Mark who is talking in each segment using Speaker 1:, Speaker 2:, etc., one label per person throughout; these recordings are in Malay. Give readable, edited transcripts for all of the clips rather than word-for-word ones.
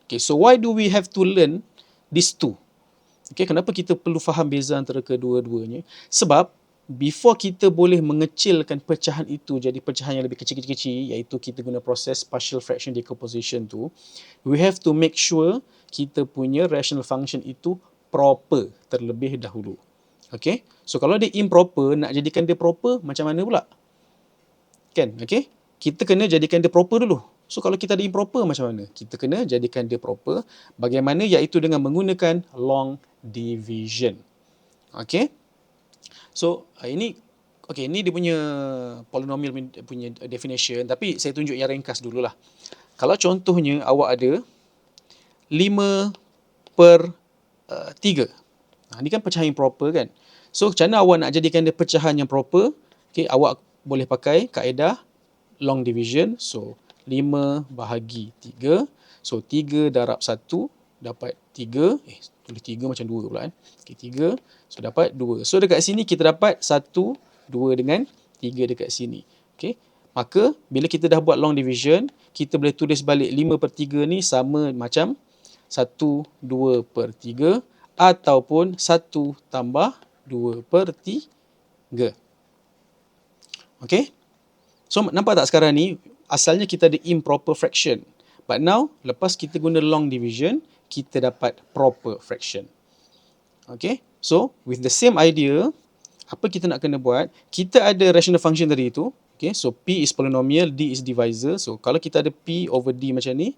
Speaker 1: Okay, so why do we have to learn these two? Okay, kenapa kita perlu faham beza antara kedua-duanya? Sebab before kita boleh mengecilkan pecahan itu jadi pecahan yang lebih kecil-kecil, iaitu kita guna proses partial fraction decomposition tu, we have to make sure kita punya rational function itu proper terlebih dahulu. Okay, so kalau dia improper, nak jadikan dia proper macam mana pula? Kan, okay? Kita kena jadikan dia proper dulu. So kalau kita ada improper macam mana? Kita kena jadikan dia proper. Bagaimana? Iaitu dengan menggunakan long division. Okay. So ini dia punya polynomial punya definition, tapi saya tunjuk yang ringkas dululah. Kalau contohnya awak ada 5/3. Ini kan pecahan yang proper kan. So macam mana awak nak jadikan dia pecahan yang proper? Okay, awak boleh pakai kaedah long division. So 5/3. So 3 darab 1 dapat 3. Tulis 3 macam 2 pula kan. Okay, 3. So dapat 2. So dekat sini kita dapat 1, 2 dengan 3 dekat sini. Okay. Maka bila kita dah buat long division, kita boleh tulis balik 5/3 ni sama macam 1, 2/3 ataupun 1 tambah 2/3. Okay. So nampak tak sekarang ni, asalnya kita ada improper fraction. But now, lepas kita guna long division, kita dapat proper fraction. Okay. So, with the same idea, apa kita nak kena buat? Kita ada rational function tadi itu. Okay. So, P is polynomial, D is divisor. So, kalau kita ada P over D macam ni,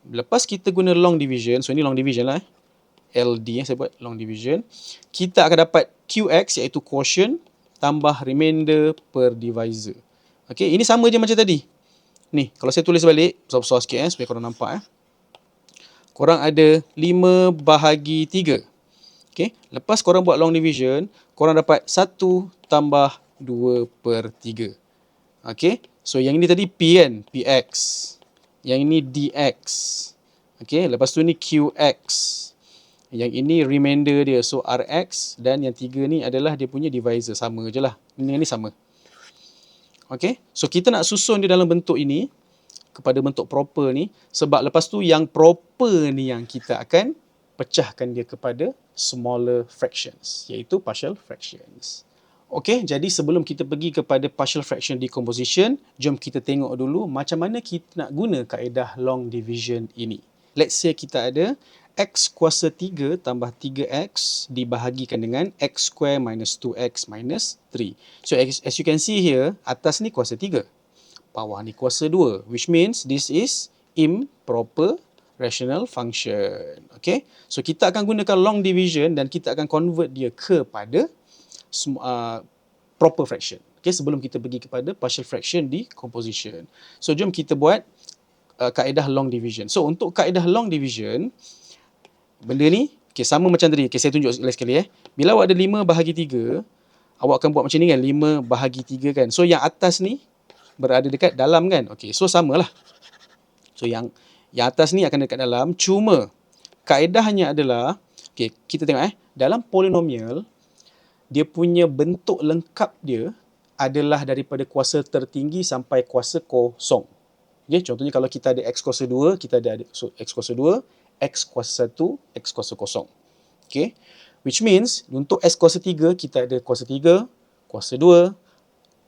Speaker 1: lepas kita guna long division, so ini long division lah. LD, saya buat long division. Kita akan dapat QX, iaitu quotient, tambah remainder per divisor. Okay, ini sama je macam tadi. Ni, kalau saya tulis balik, besar-besar sikit supaya korang nampak. Korang ada 5/3. Okay, lepas korang buat long division, korang dapat 1 tambah 2/3. Okay, so yang ini tadi P kan, PX. Yang ini DX. Okay, lepas tu ni QX. Yang ini remainder dia, so RX. Dan yang 3 ni adalah dia punya divisor, sama je lah. Ini sama. Okay, so kita nak susun dia dalam bentuk ini kepada bentuk proper ni, sebab lepas tu yang proper ni yang kita akan pecahkan dia kepada smaller fractions, iaitu partial fractions. Okay, jadi sebelum kita pergi kepada partial fraction decomposition, jom kita tengok dulu macam mana kita nak guna kaedah long division ini. Let's say kita ada x kuasa 3 tambah 3x dibahagikan dengan x square minus 2x minus 3. So as you can see here, atas ni kuasa 3. Bawah ni kuasa 2. Which means this is improper rational function. Okay. So kita akan gunakan long division dan kita akan convert dia kepada proper fraction. Okay. Sebelum kita pergi kepada partial fraction decomposition. So jom kita buat kaedah long division. So untuk kaedah long division, benda ni sama macam tadi. Saya tunjuk lagi sekali. Bila awak ada 5/3, awak akan buat macam ni kan, 5/3 kan. So yang atas ni berada dekat dalam kan. Okay, so samalah. So yang atas ni akan dekat dalam. Cuma kaedahnya adalah, okay, kita tengok dalam polinomial, dia punya bentuk lengkap dia adalah daripada kuasa tertinggi sampai kuasa kosong. Okay, contohnya kalau kita ada x kuasa 2, kita ada x kuasa 2, x kuasa 1, x kuasa kosong. Okay. Which means, untuk x kuasa 3, kita ada kuasa 3, kuasa 2,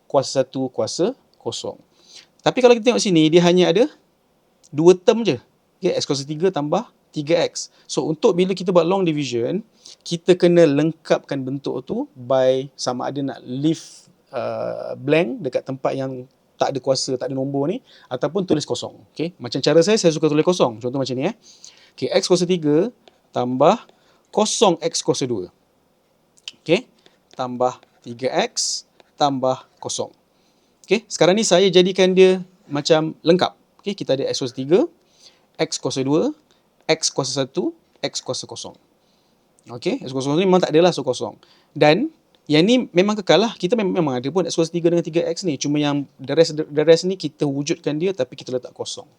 Speaker 1: kuasa 1, kuasa kosong. Tapi kalau kita tengok sini, dia hanya ada 2 term je. Okay. X kuasa 3 tambah 3x. So, untuk bila kita buat long division, kita kena lengkapkan bentuk tu by sama ada nak leave blank dekat tempat yang tak ada kuasa, tak ada nombor ni, ataupun tulis kosong. Okay. Macam cara saya suka tulis kosong. Contoh macam ni. Okay, x kuasa 3 tambah kosong x kuasa 2. Okay, tambah 3x tambah kosong. Okay, sekarang ni saya jadikan dia macam lengkap. Okay, kita ada x kuasa 3, x kuasa 2, x kuasa 1, x kuasa kosong. Okay, x kuasa 1 ni memang tak adalah, so kosong. Dan yang ni memang kekal lah. Kita memang ada pun x kuasa 3 dengan 3x ni. Cuma yang the rest ni kita wujudkan dia tapi kita letak kosong.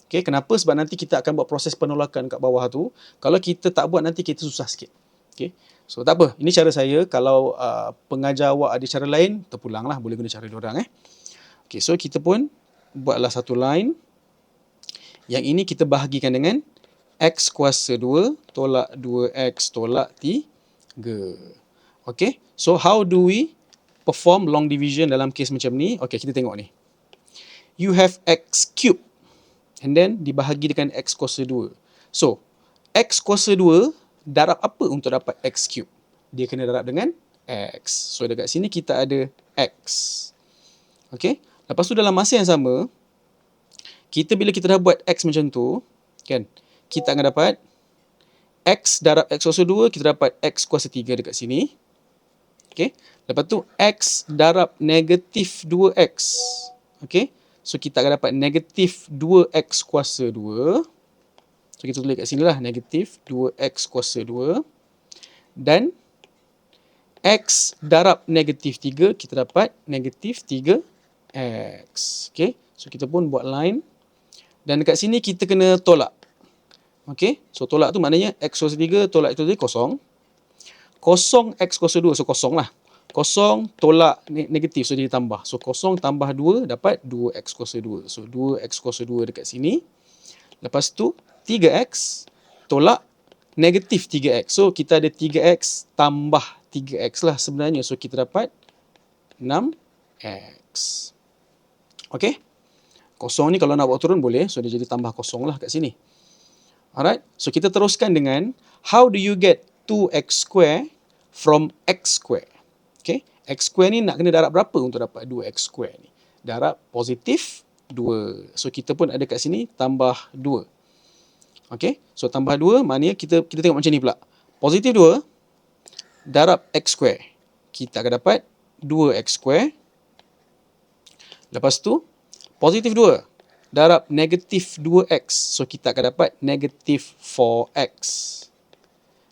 Speaker 1: Okay, kenapa? Sebab nanti kita akan buat proses penolakan kat bawah tu. Kalau kita tak buat, nanti kita susah sikit. Okay, so tak apa. Ini cara saya. Kalau pengajar awak ada cara lain, terpulanglah. Boleh guna cara diorang. Okay, so kita pun buatlah satu line. Yang ini kita bahagikan dengan X kuasa 2 tolak 2X tolak 3. Okay, so how do we perform long division dalam kes macam ni? Okay, kita tengok ni. You have X cube and then dibahagi dengan X kuasa 2. So, X kuasa 2 darab apa untuk dapat X cube? Dia kena darab dengan X. So, dekat sini kita ada X. Okay, lepas tu dalam masa yang sama, bila kita dah buat X macam tu, kan, kita akan dapat X darab X kuasa 2, kita dapat X kuasa 3 dekat sini. Okay. Lepas tu X darab negatif 2X. Okay. So kita akan dapat negatif 2X kuasa 2. So kita tulis kat sini lah. Negatif 2X kuasa 2. Dan X darab negatif 3, kita dapat negatif 3X. Okay. So kita pun buat line. Dan dekat sini kita kena tolak. Okay. So tolak tu maknanya X kuasa 3 tolak itu tadi kosong. Kosong X kuasa 2, so kosong lah. Kosong tolak negatif, so dia tambah. So kosong tambah 2 dapat 2X kuasa 2. So 2X kuasa 2 dekat sini. Lepas tu 3X tolak negatif 3X. So kita ada 3X tambah 3X lah sebenarnya. So kita dapat 6X. Okay. Kosong ni kalau nak buat turun boleh. So dia jadi tambah kosong lah kat sini. Alright. So kita teruskan dengan how do you get 2X square from X square. Okay. X square ni nak kena darab berapa untuk dapat 2X square ni? Darab positif 2. So kita pun ada kat sini tambah 2. Okay. So tambah 2 maknanya kita tengok macam ni pula. Positif 2 darab X square. Kita akan dapat 2X square. Lepas tu positif 2 darab negatif 2X. So kita akan dapat negatif 4X.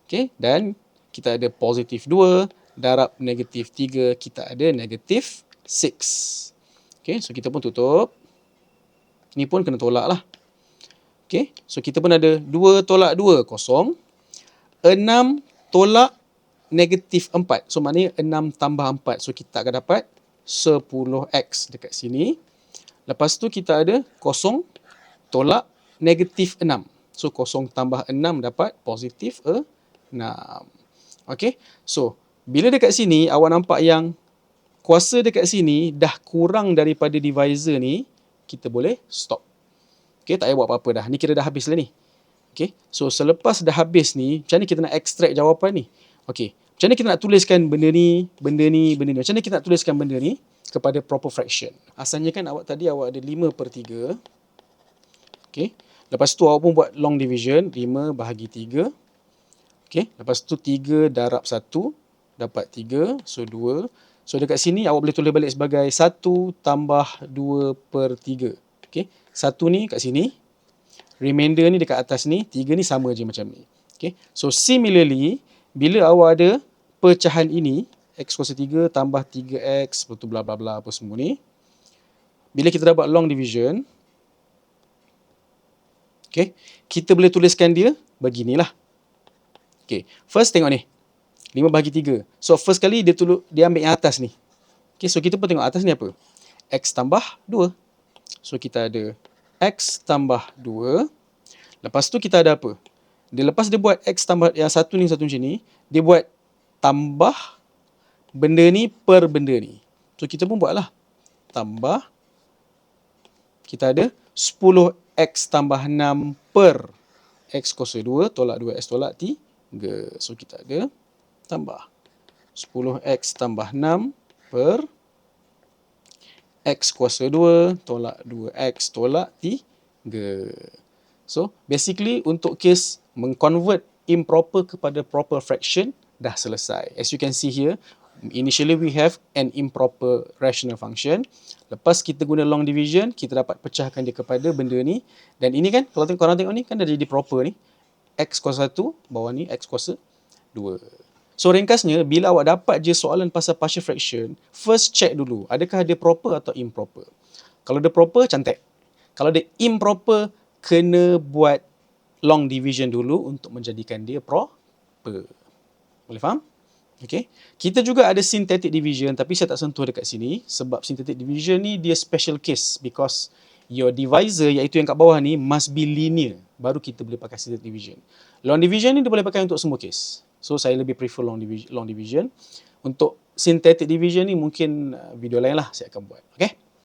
Speaker 1: Okay. Dan kita ada positif 2 darab negatif 3, kita ada negatif 6. Okay, so kita pun tutup. Ni pun kena tolak lah. Okay, so kita pun ada 2 tolak 2, kosong. 6 tolak negatif 4. So maknanya 6 tambah 4. So kita akan dapat 10X dekat sini. Lepas tu kita ada kosong tolak negatif 6. So kosong tambah 6 dapat positif 6. Okay, so bila dekat sini awak nampak yang kuasa dekat sini dah kurang daripada divisor ni, kita boleh stop. Okay, tak payah buat apa-apa dah. Ni kira dah habis lah ni. Okay, so selepas dah habis ni, macam mana kita nak extract jawapan ni? Okay, macam mana kita nak tuliskan benda ni, benda ni, benda ni? Macam mana kita nak tuliskan benda ni kepada proper fraction? Asalnya kan awak tadi awak ada 5/3. Okay, lepas tu awak pun buat long division, 5 bahagi 3. Okay, lepas tu 3 darab 1. Dapat 3, so 2. So dekat sini awak boleh tulis balik sebagai 1 tambah 2/3. Okay, 1 ni kat sini. Remainder ni dekat atas ni. 3 ni sama je macam ni. Okay, so similarly, bila awak ada pecahan ini, X kuasa 3 tambah 3X, betul bla bla bla apa semua ni. Bila kita dah buat long division, okay, kita boleh tuliskan dia beginilah. Okay, first tengok ni. 5 bahagi 3. So first kali dia ambil yang atas ni. Okay, so kita pun tengok atas ni apa? X tambah 2. So kita ada X tambah 2. Lepas tu kita ada apa? Lepas dia buat X tambah yang satu ni, satu macam ni, dia buat tambah benda ni per benda ni. So kita pun buatlah. Tambah. Kita ada 10X tambah 6 per X kuasa 2 tolak 2X tolak 3. So kita ada tambah 10X tambah 6 per X kuasa 2 tolak 2X tolak 3. So, basically untuk kes mengconvert improper kepada proper fraction dah selesai. As you can see here, initially we have an improper rational function. Lepas kita guna long division, kita dapat pecahkan dia kepada benda ni. Dan ini kan, kalau korang tengok ni, kan dah jadi proper ni. X kuasa 1, bawah ni X kuasa 2. So ringkasnya, bila awak dapat je soalan pasal partial fraction, first check dulu, adakah dia proper atau improper. Kalau dia proper, cantik. Kalau dia improper, kena buat long division dulu untuk menjadikan dia proper. Boleh faham? Okay. Kita juga ada synthetic division, tapi saya tak sentuh dekat sini, sebab synthetic division ni dia special case, because your divisor, iaitu yang kat bawah ni, must be linear. baru kita boleh pakai synthetic division. Long division ni dia boleh pakai untuk semua kes. So saya lebih prefer long division. Untuk synthetic division ni mungkin video lain lah saya akan buat. Okay?